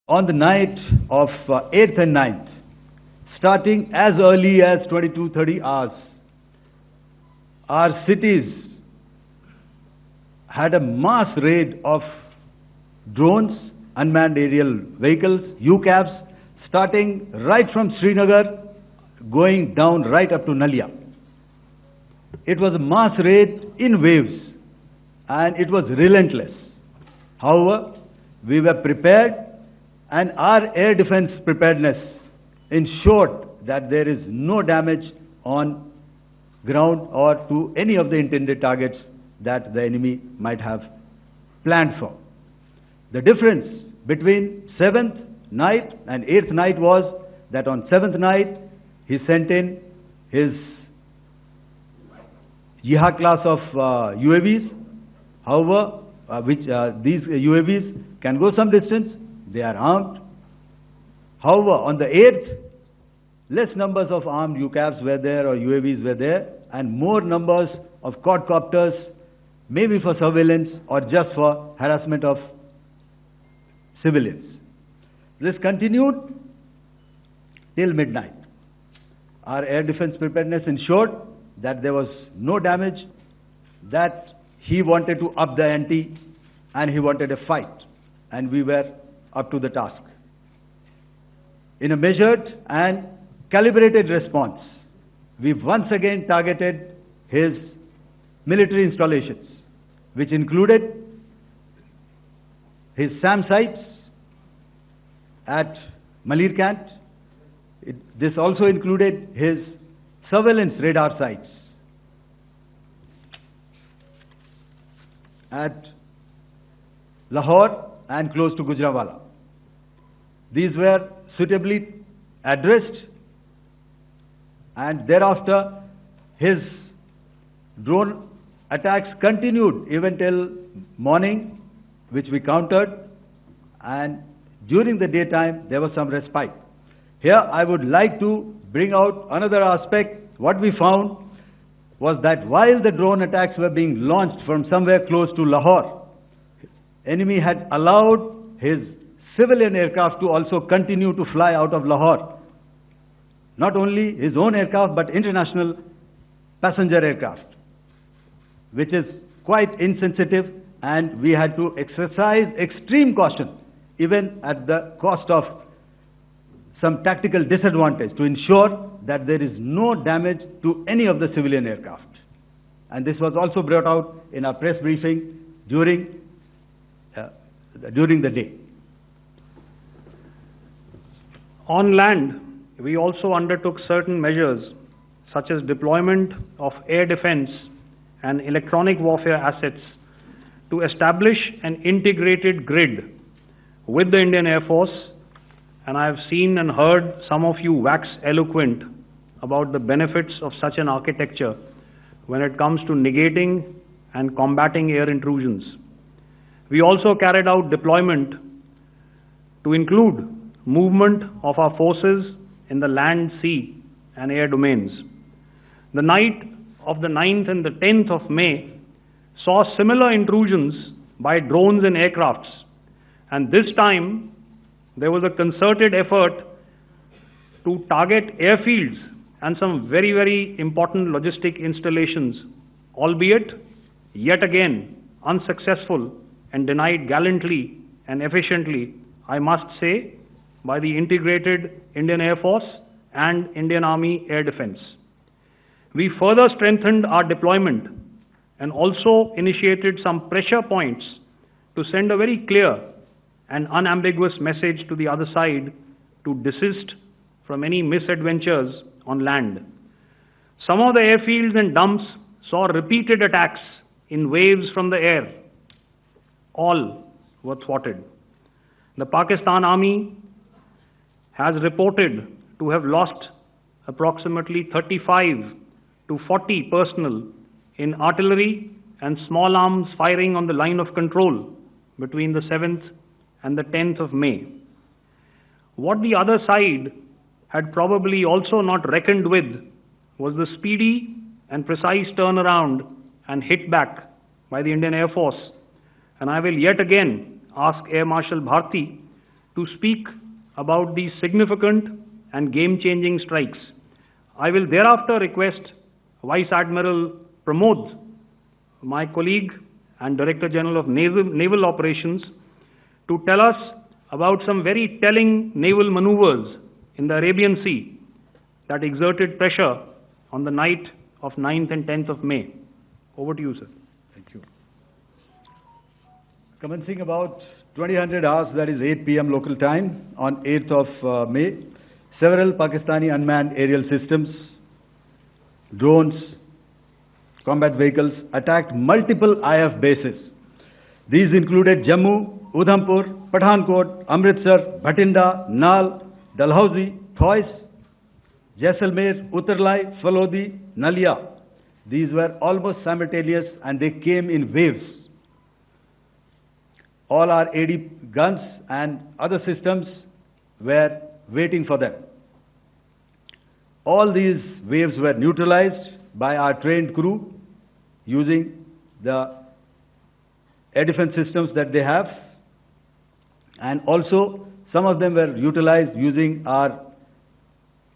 On the night of 8th and 9th, starting as early as 22:30 hours, our cities had a mass raid of drones, unmanned aerial vehicles, UCAVs, starting right from Srinagar, going down right up to Nalia. It was a mass raid in waves, and it was relentless. However, we were prepared, and our air defense preparedness ensured that there is no damage on ground or to any of the intended targets that the enemy might have planned for. The difference between 7th night and 8th night was that on 7th night, he sent in his Jihad class of UAVs. However, these UAVs can go some distance. They are armed. However, on the 8th, less numbers of armed UCAVs were there or UAVs were there, and more numbers of quadcopters, maybe for surveillance or just for harassment of civilians. This continued till midnight. Our air defense preparedness ensured that there was no damage, that he wanted to up the ante, and he wanted a fight, and we were up to the task. In a measured and calibrated response, we once again targeted his military installations, which included his SAM sites at Malirkant. This also included his surveillance radar sites at Lahore and close to Gujranwala. These were suitably addressed, and thereafter his drone attacks continued even till morning, which we countered, and during the daytime there was some respite. Here I would like to bring out another aspect. What we found was that while the drone attacks were being launched from somewhere close to Lahore, enemy had allowed his civilian aircraft to also continue to fly out of Lahore. Not only his own aircraft, but international passenger aircraft, which is quite insensitive, and we had to exercise extreme caution, even at the cost of some tactical disadvantage, to ensure that there is no damage to any of the civilian aircraft. And this was also brought out in our press briefing during the day. On land, we also undertook certain measures such as deployment of air defense and electronic warfare assets to establish an integrated grid with the Indian Air Force, and I have seen and heard some of you wax eloquent about the benefits of such an architecture when it comes to negating and combating air intrusions. We also carried out deployment to include movement of our forces in the land, sea, and air domains. The night of the 9th and the 10th of May saw similar intrusions by drones and aircrafts, and this time there was a concerted effort to target airfields and some very, very important logistic installations, albeit yet again unsuccessful and denied gallantly and efficiently, I must say, by the integrated Indian Air Force and Indian Army Air Defense. We further strengthened our deployment and also initiated some pressure points to send a very clear and unambiguous message to the other side to desist from any misadventures on land. Some of the airfields and dumps saw repeated attacks in waves from the air. All were thwarted. The Pakistan Army has reported to have lost approximately 35 to 40 personnel in artillery and small arms firing on the line of control between the 7th and the 10th of May. What the other side had probably also not reckoned with was the speedy and precise turnaround and hit back by the Indian Air Force, and I will yet again ask Air Marshal Bharti to speak about these significant and game-changing strikes. I will thereafter request Vice Admiral Pramod, my colleague and Director General of Naval Operations, to tell us about some very telling naval maneuvers in the Arabian Sea that exerted pressure on the night of 9th and 10th of May. Over to you, sir. Thank you. Commencing about 2000 hours, that is 8 p.m. local time, on 8th of May, several Pakistani unmanned aerial systems, drones, combat vehicles attacked multiple IF bases. These included Jammu, Udhampur, Pathankot, Amritsar, Bhatinda, Nal, Dalhousie, Thois, Jaisalmer, Uttarlai, Falodi, Nalia. These were almost simultaneous and they came in waves. All our AD guns and other systems were waiting for them. All these waves were neutralized by our trained crew using the air defense systems that they have, and also some of them were utilized using our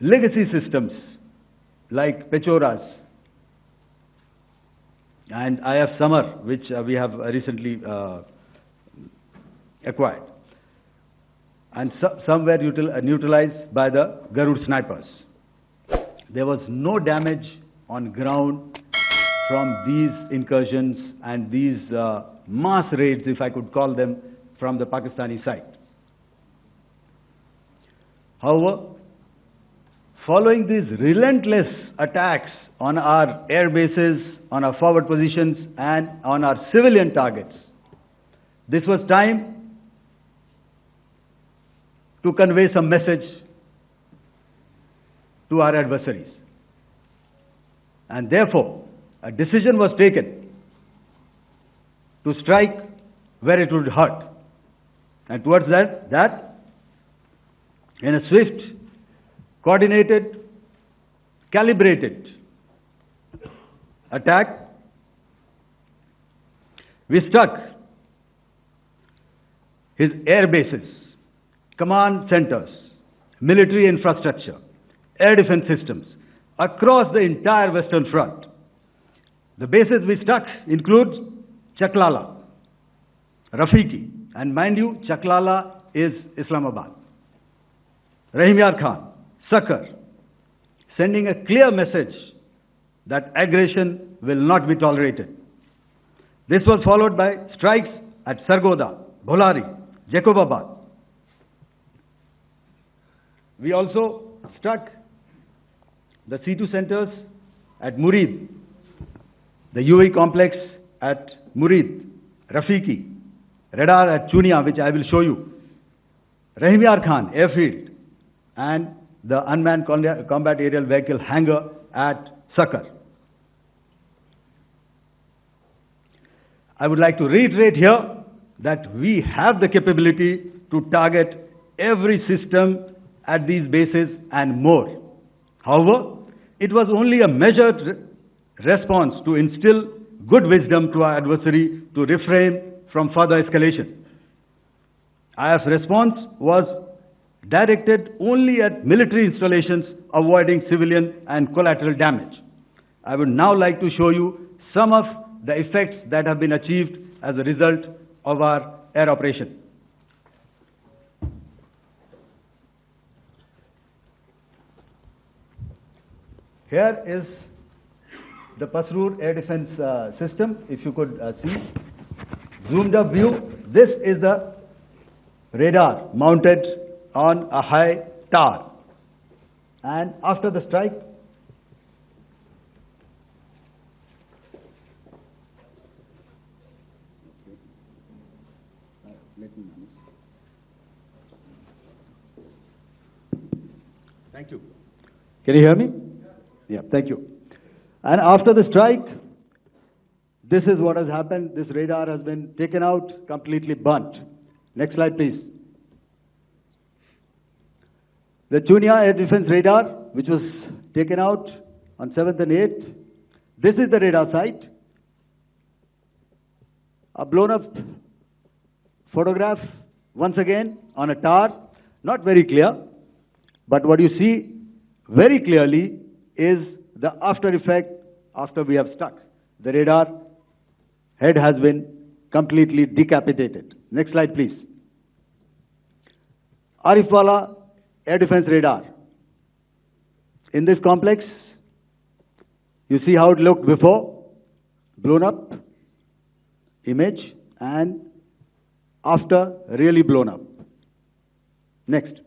legacy systems like Pechoras and IF Summer, which we have recently acquired. And some were neutralized by the Garud snipers. There was no damage on ground from these incursions and these mass raids, if I could call them, from the Pakistani side. However, following these relentless attacks on our air bases, on our forward positions, and on our civilian targets, this was time to convey some message to our adversaries. And therefore, a decision was taken to strike where it would hurt. And towards that, in a swift, coordinated, calibrated attack, we struck his air bases, command centers, military infrastructure, air defense systems across the entire Western Front. The bases we struck include Chaklala, Rafiki, and mind you, Chaklala is Islamabad, Rahim Yar Khan, Sakar, sending a clear message that aggression will not be tolerated. This was followed by strikes at Sargoda, Bholari, Jacobabad. We also struck the C2 centers at Murid, the UAE complex at Murid, Rafiki, radar at Chunia, which I will show you, Rahim Yar Khan airfield, and the unmanned combat aerial vehicle hangar at Sakar. I would like to reiterate here that we have the capability to target every system at these bases and more. However, it was only a measured response to instill good wisdom to our adversary to refrain from further escalation. IF's response was directed only at military installations, avoiding civilian and collateral damage. I would now like to show you some of the effects that have been achieved as a result of our air operation. Here is the Pasrur air defense system, if you could see. Zoomed up view, this is the radar mounted on a high tower. And after the strike, thank you. Can you hear me? Yeah, thank you. And after the strike, this is what has happened. This radar has been taken out, completely burnt. Next slide, please. The Chunia air defense radar, which was taken out on 7th and 8th. This is the radar site. A blown up photograph once again on a tower, not very clear, but what you see very clearly is the after effect after we have struck. The radar head has been completely decapitated. Next slide, please. Arifwala air defense radar. In this complex, you see how it looked before, blown up image, and after really blown up. Next.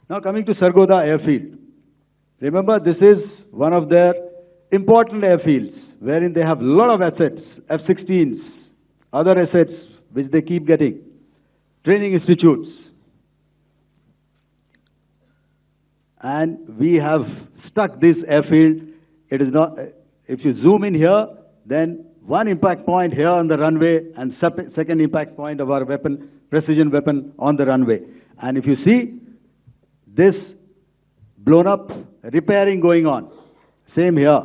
Now coming to Sargodha airfield. Remember, this is one of their important airfields wherein they have a lot of assets, F-16s, other assets which they keep getting, training institutes. And we have stuck this airfield. It is not, if you zoom in here, then one impact point here on the runway and second impact point of our weapon, precision weapon on the runway. And if you see this blown up, repairing going on. Same here.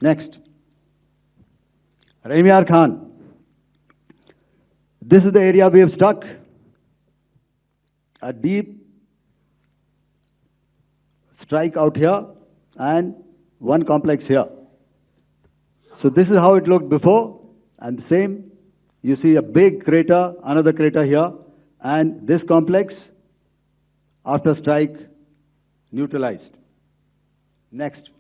Next. Rahimyar Khan. This is the area we have struck. A deep strike out here and one complex here. So this is how it looked before, and the same. You see a big crater, another crater here, and this complex after strike neutralized. Next.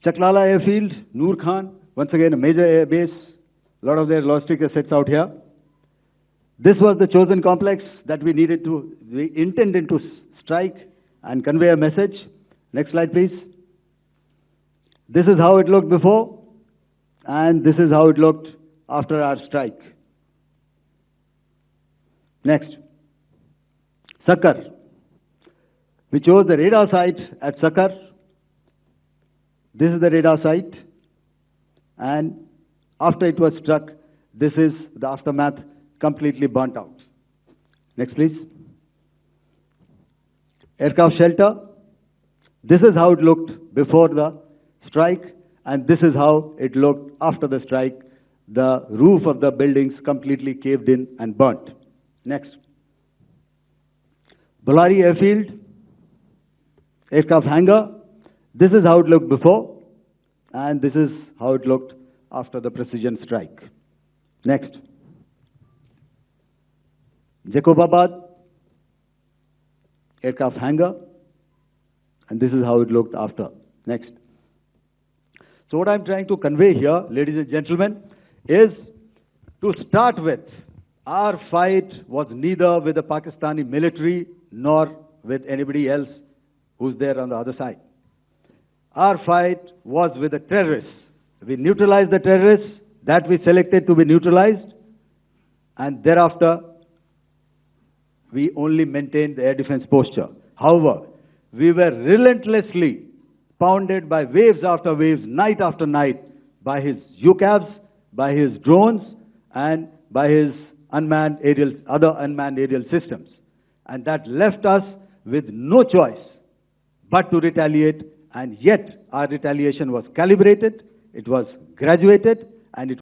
Chaklala airfield, Noor Khan, once again a major air base, a lot of their logistic assets out here. This was the chosen complex that we intended to strike and convey a message. Next slide, please. This is how it looked before, and this is how it looked after our strike. Next. Sakar. We chose the radar site at Sakar. This is the radar site, and after it was struck, this is the aftermath, completely burnt out. Next, please. Aircraft shelter. This is how it looked before the strike, and this is how it looked after the strike. The roof of the buildings completely caved in and burnt. Next. Bolari airfield, aircraft hangar. This is how it looked before, and this is how it looked after the precision strike. Next. Jacobabad, aircraft hangar, and this is how it looked after. Next. So what I'm trying to convey here, ladies and gentlemen, is to start with, our fight was neither with the Pakistani military nor with anybody else who's there on the other side. Our fight was with the terrorists. We neutralized the terrorists that we selected to be neutralized, and thereafter we only maintained the air defense posture. However, we were relentlessly pounded by waves after waves, night after night, by his UCAVs, by his drones, and by his other unmanned aerial systems. And that left us with no choice but to retaliate, and yet our retaliation was calibrated, it was graduated, and it